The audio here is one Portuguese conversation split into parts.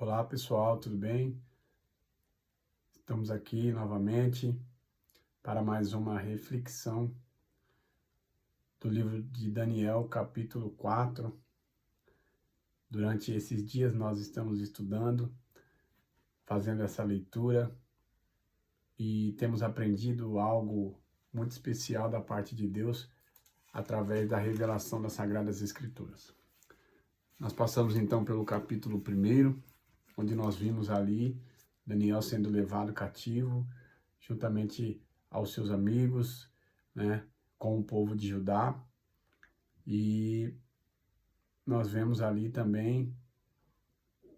Olá pessoal, tudo bem? Estamos aqui novamente para mais uma reflexão do livro de Daniel, capítulo 4. Durante esses dias nós estamos estudando, fazendo essa leitura e temos aprendido algo muito especial da parte de Deus através da revelação das Sagradas Escrituras. Nós passamos então pelo capítulo 1, onde nós vimos ali Daniel sendo levado cativo, juntamente aos seus amigos, né, com o povo de Judá. E nós vemos ali também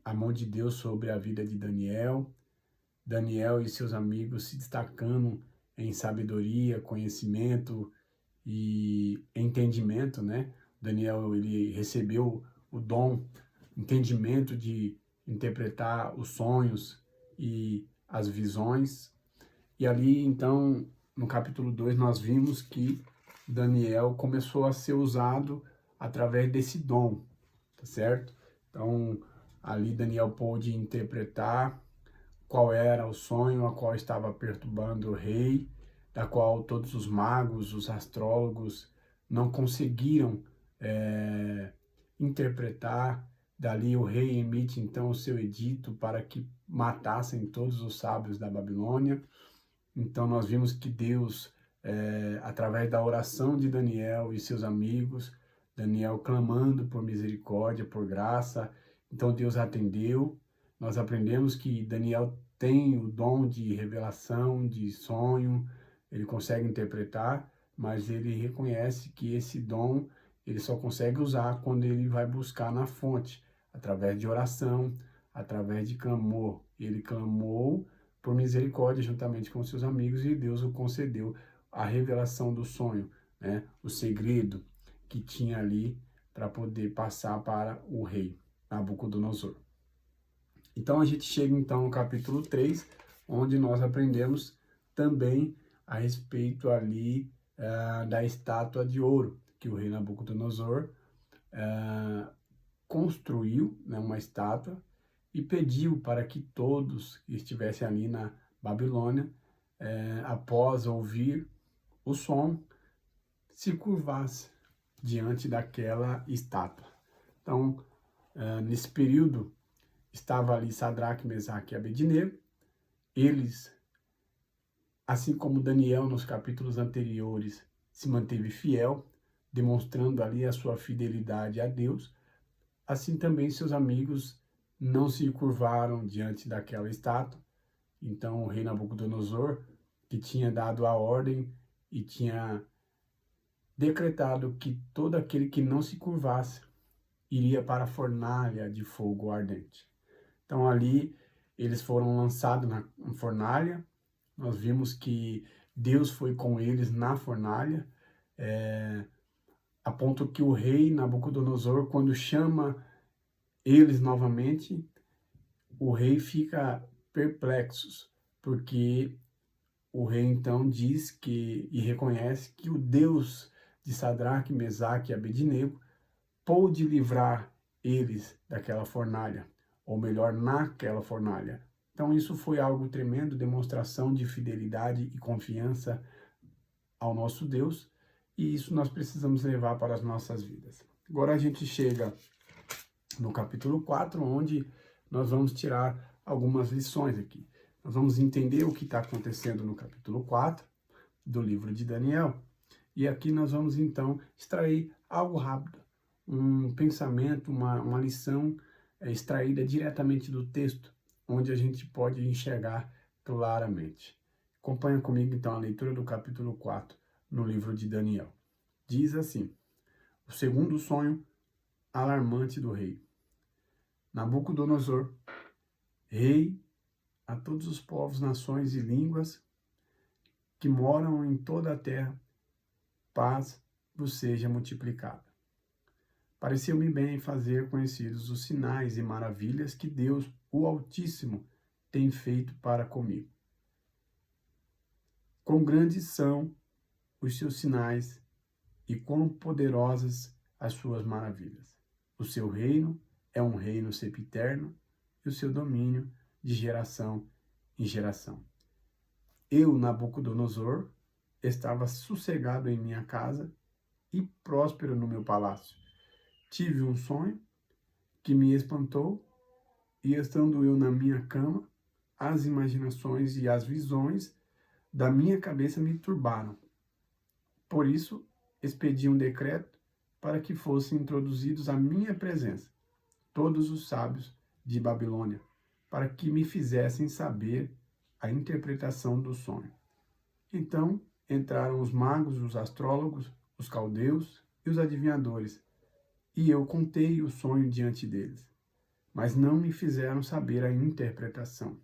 a mão de Deus sobre a vida de Daniel, Daniel e seus amigos se destacando em sabedoria, conhecimento e entendimento, né? Daniel, ele recebeu o dom, entendimento de interpretar os sonhos e as visões. E ali, então, no capítulo 2, nós vimos que Daniel começou a ser usado através desse dom, tá certo? Então, ali Daniel pôde interpretar qual era o sonho a qual estava perturbando o rei, da qual todos os magos, os astrólogos não conseguiram interpretar. Dali o rei emite então o seu edito para que matassem todos os sábios da Babilônia. Então nós vimos que Deus, através da oração de Daniel e seus amigos, Daniel clamando por misericórdia, por graça, então Deus atendeu. Nós aprendemos que Daniel tem o dom de revelação, de sonho, ele consegue interpretar, mas ele reconhece que esse dom ele só consegue usar quando ele vai buscar na fonte, através de oração, através de clamor. Ele clamou por misericórdia juntamente com seus amigos e Deus o concedeu a revelação do sonho, né? O segredo que tinha ali para poder passar para o rei Nabucodonosor. Então a gente chega então no capítulo 3, onde nós aprendemos também a respeito ali da estátua de ouro que o rei Nabucodonosor construiu, né, uma estátua, e pediu para que todos que estivessem ali na Babilônia, após ouvir o som, se curvassem diante daquela estátua. Então, nesse período, estava ali Sadraque, Mesaque e Abednego. Eles, assim como Daniel nos capítulos anteriores, se manteve fiel, demonstrando ali a sua fidelidade a Deus. Assim também seus amigos não se curvaram diante daquela estátua. Então o rei Nabucodonosor, que tinha dado a ordem e tinha decretado que todo aquele que não se curvasse iria para a fornalha de fogo ardente. Então ali eles foram lançados na fornalha. Nós vimos que Deus foi com eles na fornalha, a ponto que o rei Nabucodonosor, quando chama eles novamente, o rei fica perplexo, porque o rei então diz que e reconhece que o Deus de Sadraque, Mesaque e Abednego pôde livrar eles daquela fornalha, ou melhor, naquela fornalha. Então isso foi algo tremendo, demonstração de fidelidade e confiança ao nosso Deus, e isso nós precisamos levar para as nossas vidas. Agora a gente chega no capítulo 4, onde nós vamos tirar algumas lições aqui. Nós vamos entender o que está acontecendo no capítulo 4 do livro de Daniel. E aqui nós vamos então extrair algo rápido, um pensamento, uma lição extraída diretamente do texto, onde a gente pode enxergar claramente. Acompanha comigo então a leitura do capítulo 4 no livro de Daniel. Diz assim: o segundo sonho alarmante do rei. Nabucodonosor, rei a todos os povos, nações e línguas que moram em toda a terra, paz vos seja multiplicada. Pareceu-me bem fazer conhecidos os sinais e maravilhas que Deus, o Altíssimo, tem feito para comigo. Quão grandes são os seus sinais e quão poderosas as suas maravilhas. O seu reino é um reino sempiterno, e o seu domínio de geração em geração. Eu, Nabucodonosor, estava sossegado em minha casa e próspero no meu palácio. Tive um sonho que me espantou, e estando eu na minha cama, as imaginações e as visões da minha cabeça me turbaram. Por isso, expedi um decreto para que fossem introduzidos à minha presença todos os sábios de Babilônia, para que me fizessem saber a interpretação do sonho. Então entraram os magos, os astrólogos, os caldeus e os adivinhadores, e eu contei o sonho diante deles, mas não me fizeram saber a interpretação.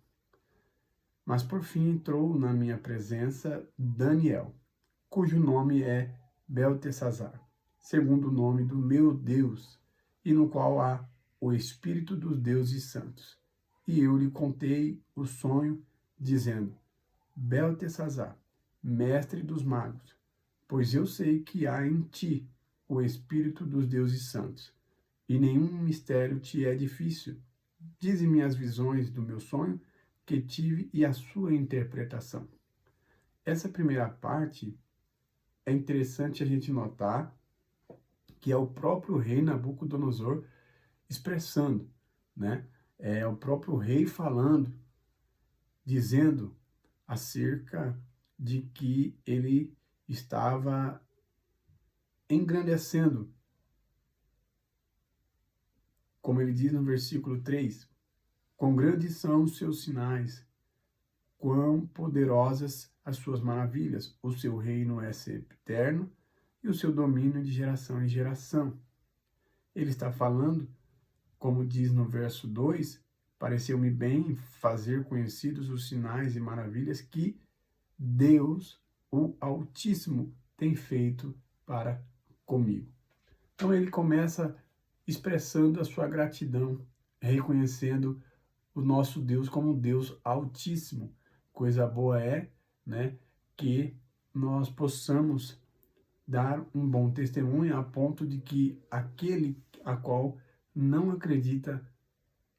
Mas por fim entrou na minha presença Daniel, cujo nome é Beltesazar, segundo o nome do meu Deus, e no qual há o Espírito dos deuses santos. E eu lhe contei o sonho, dizendo: Beltesazar, mestre dos magos, pois eu sei que há em ti o Espírito dos deuses santos, e nenhum mistério te é difícil. Dize-me as visões do meu sonho que tive e a sua interpretação. Essa primeira parte é interessante a gente notar que é o próprio rei Nabucodonosor expressando, né? É o próprio rei falando, dizendo acerca de que ele estava engrandecendo, como ele diz no versículo 3, quão grandes são os seus sinais, quão poderosas as suas maravilhas, o seu reino é eterno e o seu domínio de geração em geração. Ele está falando, como diz no verso 2, pareceu-me bem fazer conhecidos os sinais e maravilhas que Deus, o Altíssimo, tem feito para comigo. Então ele começa expressando a sua gratidão, reconhecendo o nosso Deus como um Deus Altíssimo. Coisa boa é, né, que nós possamos dar um bom testemunho a ponto de que aquele a qual não acredita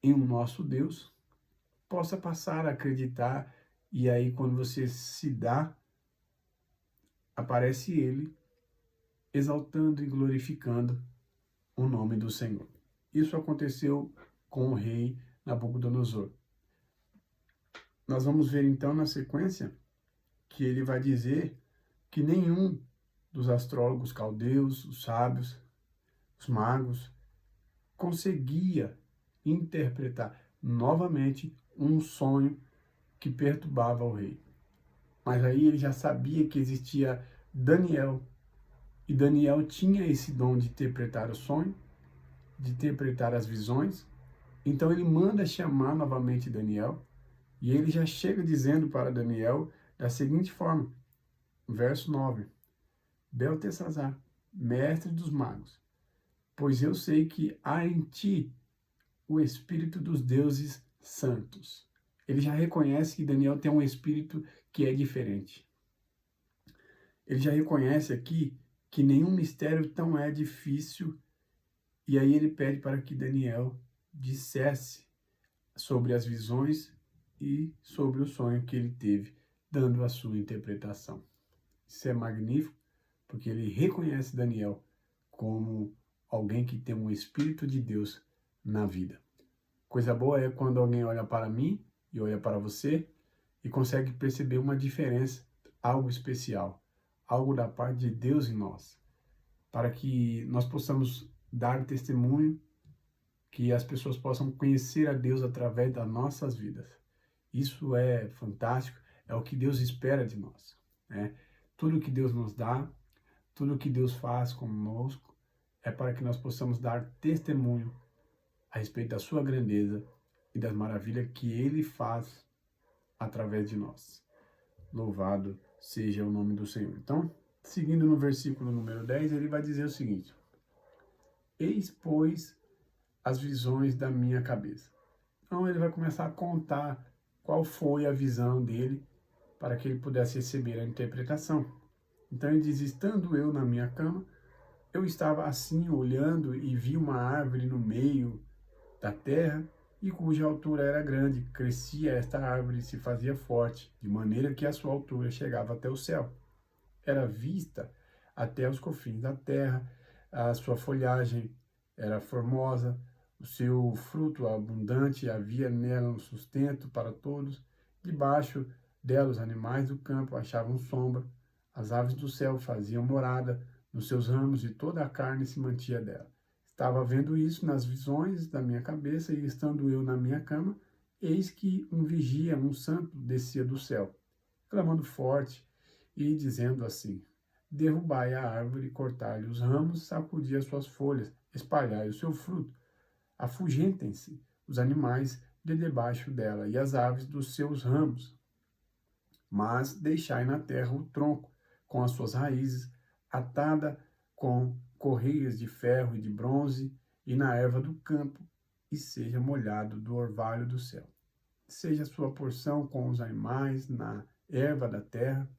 em um nosso Deus possa passar a acreditar, e aí quando você se dá, aparece ele exaltando e glorificando o nome do Senhor. Isso aconteceu com o rei Nabucodonosor. Nós vamos ver então na sequência que ele vai dizer que nenhum dos astrólogos caldeus, os sábios, os magos, conseguia interpretar novamente um sonho que perturbava o rei. Mas aí ele já sabia que existia Daniel, e Daniel tinha esse dom de interpretar o sonho, de interpretar as visões. Então ele manda chamar novamente Daniel, e ele já chega dizendo para Daniel da seguinte forma, verso 9: Beltesazar, mestre dos magos, pois eu sei que há em ti o espírito dos deuses santos. Ele já reconhece que Daniel tem um espírito que é diferente. Ele já reconhece aqui que nenhum mistério tão é difícil, e aí ele pede para que Daniel dissesse sobre as visões e sobre o sonho que ele teve, dando a sua interpretação. Isso é magnífico, porque ele reconhece Daniel como alguém que tem um Espírito de Deus na vida. Coisa boa é quando alguém olha para mim e olha para você e consegue perceber uma diferença, algo especial, algo da parte de Deus em nós, para que nós possamos dar testemunho, que as pessoas possam conhecer a Deus através das nossas vidas. Isso é fantástico, é o que Deus espera de nós, né? Tudo que Deus nos dá, tudo que Deus faz conosco, é para que nós possamos dar testemunho a respeito da sua grandeza e das maravilhas que Ele faz através de nós. Louvado seja o nome do Senhor. Então, seguindo no versículo número 10, ele vai dizer o seguinte: Eis, pois, as visões da minha cabeça. Então, ele vai começar a contar qual foi a visão dele para que ele pudesse receber a interpretação. Então, ele diz: estando eu na minha cama, eu estava assim olhando e vi uma árvore no meio da terra e cuja altura era grande. Crescia esta árvore e se fazia forte, de maneira que a sua altura chegava até o céu. Era vista até os confins da terra, a sua folhagem era formosa, o seu fruto abundante, havia nela um sustento para todos. Debaixo dela os animais do campo achavam sombra, as aves do céu faziam morada nos seus ramos e toda a carne se mantinha dela. Estava vendo isso nas visões da minha cabeça e estando eu na minha cama, eis que um vigia, um santo, descia do céu, clamando forte e dizendo assim: derrubai a árvore, cortai-lhe os ramos, sacudi as suas folhas, espalhai o seu fruto. Afugentem-se os animais de debaixo dela e as aves dos seus ramos. Mas deixai na terra o tronco, com as suas raízes, atada com correias de ferro e de bronze, e na erva do campo, e seja molhado do orvalho do céu. Seja sua porção com os animais na erva da terra,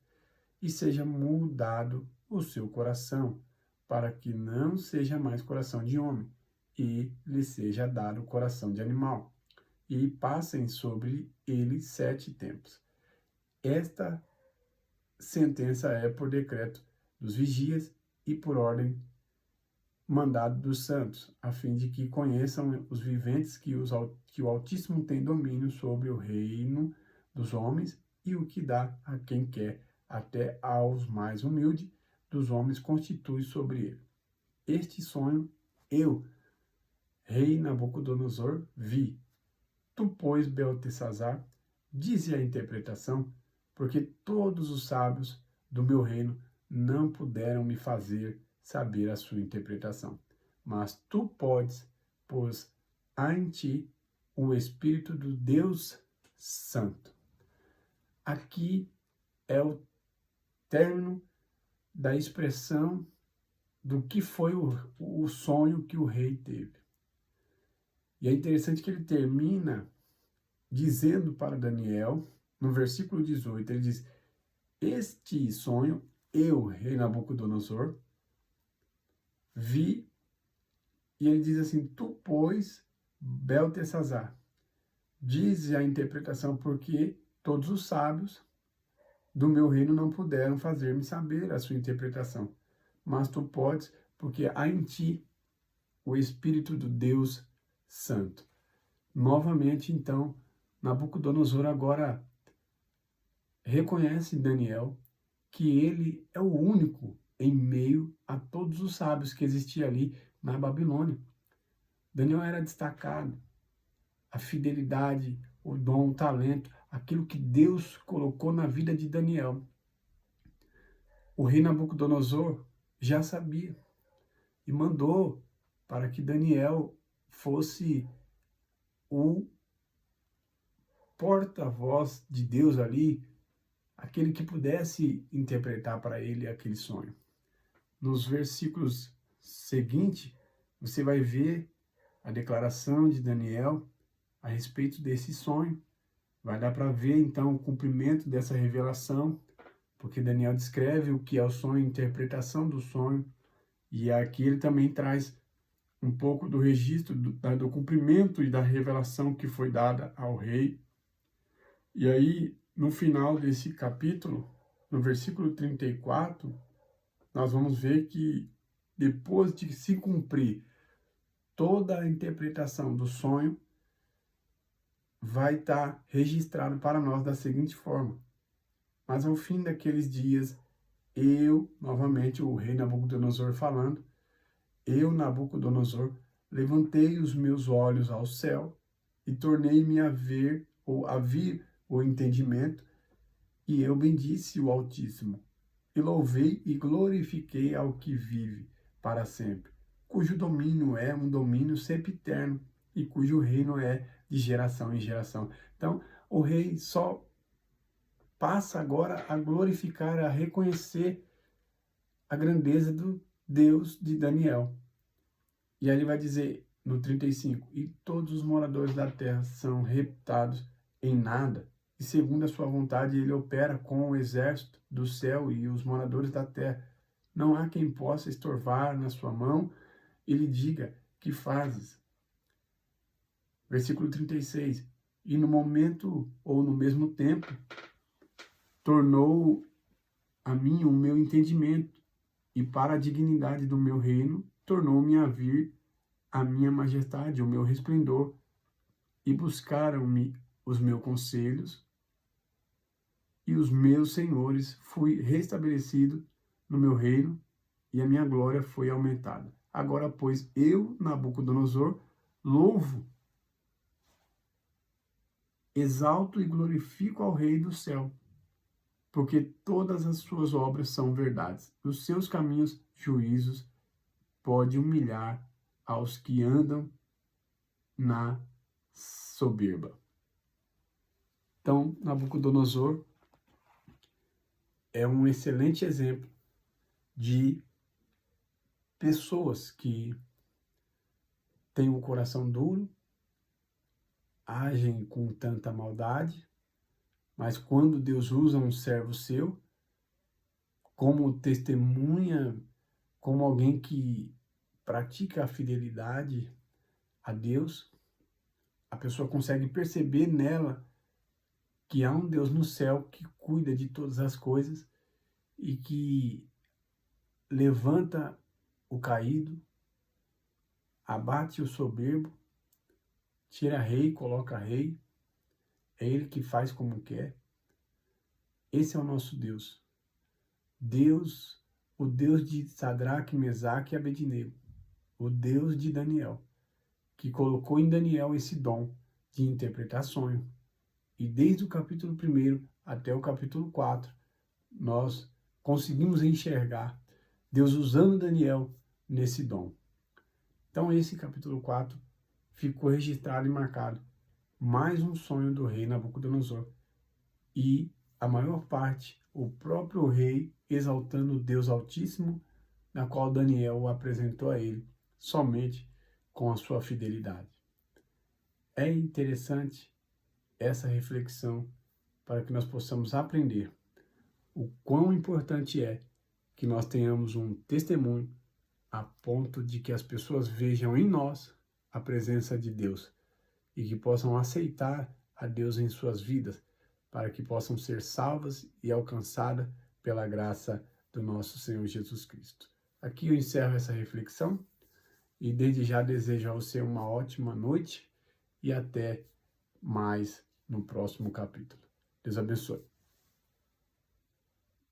e seja mudado o seu coração, para que não seja mais coração de homem, e lhe seja dado o coração de animal, e passem sobre ele 7 tempos. Esta sentença é por decreto dos vigias e por ordem mandado dos santos, a fim de que conheçam os viventes que o Altíssimo tem domínio sobre o reino dos homens e o que dá a quem quer, até aos mais humildes dos homens constitui sobre ele. Este sonho eu, rei Nabucodonosor, vi. Tu, pois, Beltesazar, dize a interpretação, porque todos os sábios do meu reino não puderam me fazer saber a sua interpretação. Mas tu podes, pois há em ti o Espírito do Deus Santo. Aqui é o término da expressão do que foi o sonho que o rei teve. E é interessante que ele termina dizendo para Daniel, no versículo 18, ele diz: este sonho, eu, rei Nabucodonosor, vi, e ele diz assim: tu, pois, Beltesazar, diz a interpretação, porque todos os sábios do meu reino não puderam fazer-me saber a sua interpretação. Mas tu podes, porque há em ti o Espírito do Deus Santo. Novamente, então, Nabucodonosor agora reconhece Daniel que ele é o único em meio a todos os sábios que existiam ali na Babilônia. Daniel era destacado, a fidelidade, o dom, o talento, aquilo que Deus colocou na vida de Daniel. O rei Nabucodonosor já sabia e mandou para que Daniel fosse o porta-voz de Deus ali, aquele que pudesse interpretar para ele aquele sonho. Nos versículos seguintes, você vai ver a declaração de Daniel a respeito desse sonho. Vai dar para ver, então, o cumprimento dessa revelação, porque Daniel descreve o que é o sonho, a interpretação do sonho, e aqui ele também traz um pouco do registro do cumprimento e da revelação que foi dada ao rei. E aí, no final desse capítulo, no versículo 34, nós vamos ver que depois de se cumprir toda a interpretação do sonho, vai estar registrado para nós da seguinte forma: mas ao fim daqueles dias, eu, novamente o rei Nabucodonosor falando, eu, Nabucodonosor, levantei os meus olhos ao céu e tornei-me a ver, ou a vir o entendimento, e eu bendisse o Altíssimo, e louvei e glorifiquei ao que vive para sempre, cujo domínio é um domínio sempiterno, e cujo reino é de geração em geração. Então, o rei só passa agora a glorificar, a reconhecer a grandeza do Deus de Daniel. E aí ele vai dizer no 35, e todos os moradores da terra são reputados em nada, e segundo a sua vontade ele opera com o exército do céu e os moradores da terra. Não há quem possa estorvar na sua mão e lhe diga: que fazes? Versículo 36. E no momento, ou no mesmo tempo, tornou a mim o meu entendimento, e para a dignidade do meu reino, tornou-me a vir a minha majestade, o meu resplendor, e buscaram-me os meus conselhos, e os meus senhores, fui restabelecido no meu reino, e a minha glória foi aumentada. Agora, pois, eu, Nabucodonosor, louvo, exalto e glorifico ao Rei do céu, porque todas as suas obras são verdades. Os seus caminhos, juízos, pode humilhar aos que andam na soberba. Então, Nabucodonosor é um excelente exemplo de pessoas que têm o coração duro, agem com tanta maldade, mas quando Deus usa um servo seu, como testemunha, como alguém que pratica a fidelidade a Deus, a pessoa consegue perceber nela que há um Deus no céu que cuida de todas as coisas e que levanta o caído, abate o soberbo, tira rei, coloca rei, é ele que faz como quer. Esse é o nosso Deus. Deus, o Deus de Sadraque, Mesaque e Abednego, o Deus de Daniel, que colocou em Daniel esse dom de interpretar sonho. E desde o capítulo 1 até o capítulo 4, nós conseguimos enxergar Deus usando Daniel nesse dom. Então esse capítulo 4 ficou registrado e marcado mais um sonho do rei Nabucodonosor. E a maior parte, o próprio rei exaltando o Deus Altíssimo, na qual Daniel o apresentou a ele somente com a sua fidelidade. É interessante essa reflexão para que nós possamos aprender o quão importante é que nós tenhamos um testemunho a ponto de que as pessoas vejam em nós a presença de Deus e que possam aceitar a Deus em suas vidas, para que possam ser salvas e alcançadas pela graça do nosso Senhor Jesus Cristo. Aqui eu encerro essa reflexão e desde já desejo a você uma ótima noite e até mais no próximo capítulo. Deus abençoe.